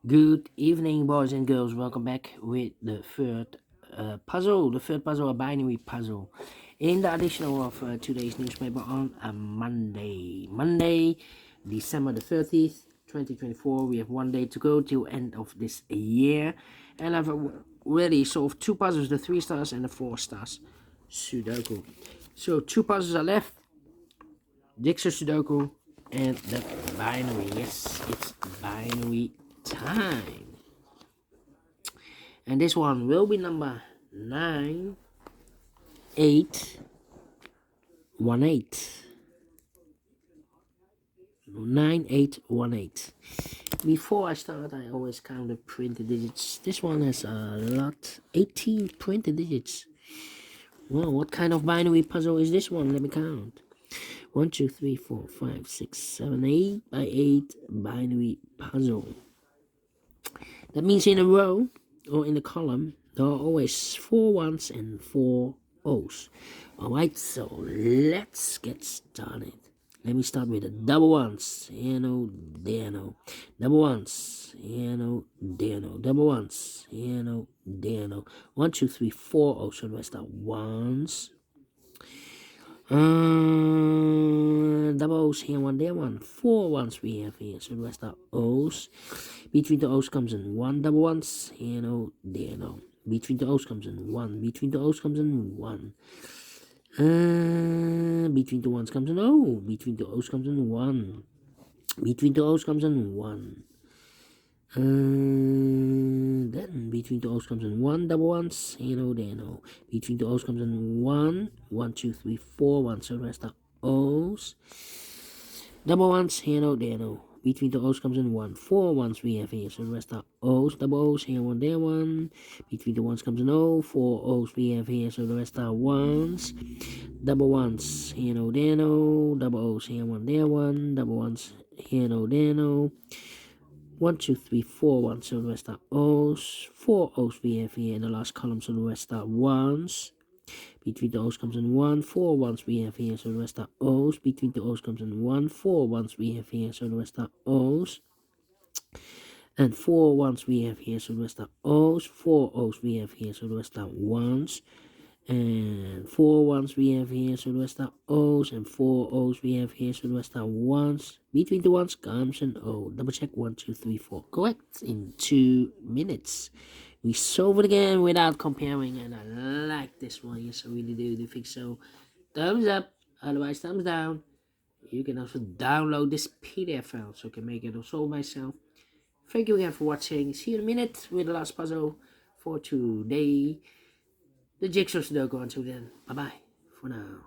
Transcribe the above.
Good evening, boys and girls. Welcome back with the third puzzle. The third puzzle, a binary puzzle. In the additional of today's newspaper on a Monday, December the 30th, 2024. We have one day to go till end of this year, and I've already solved two puzzles: the 3 stars and the 4 stars Sudoku. So 2 puzzles are left: Jigsaw Sudoku and the binary. Yes, it's binary time. And this one will be number 9818. 9818. Before I start, I always count the printed digits. This one has a lot, 18 printed digits. Well, what kind of binary puzzle is this one? Let me count. 1, 2, 3, 4, 5, 6, 7, 8 by 8 binary puzzle. That means in a row or in the column there are always 4 ones and 4 O's. Alright, so let's get started. Let me start with the double ones. Here no, there no. Double ones. Here no, there no. Double ones. Here no, there no. 1, 2, 3, 4 O's. So the rest are ones. Double O's here, one there, one. 4 ones we have here, so the rest are O's. Between the O's comes in 1 double ones. Here no, there no. Between the O's comes in 1. Between the O's comes in 1. Between the ones comes in O. Between the O's comes in 1. Between the O's comes in 1. Then between the O's comes in 1 double ones. Here no, there no. Between the O's comes in 1. 1, 2, 3, 4 ones. So the rest are O's. Double ones. Here no, there no. Between the O's comes in 1. 4 ones we have here. So the rest are O's. Double O's. Here 1, there 1. Between the ones comes in O. 4 O's we have here. So the rest are ones. Double ones. Here no, there no. Double O's. Here 1, there 1. Double ones. Here no, there no. 1, 2, 3, 4 ones, so the rest are O's. 4 O's we have here in the last column, so the rest are ones. Between the O's comes in 1, 4 ones we have here, so the rest are O's. Between the O's comes in 1, 4 ones we have here, so the rest are O's. And 4 ones we have here, so the rest are O's. 4 O's we have here, so the rest are ones. And 4 ones we have here, so the rest are O's. And 4 O's we have here, so the rest are ones. Between the ones comes an O. Double check 1, 2, 3, 4. Correct in 2 minutes. We solve it again without comparing, and I like this one. Yes, I really do think so. Thumbs up, otherwise thumbs down. You can also download this PDF file so I can make it or solve myself. Thank you again for watching. See you in a minute with the last puzzle for today. The Jigsaw Sudoku. Until then, bye bye for now.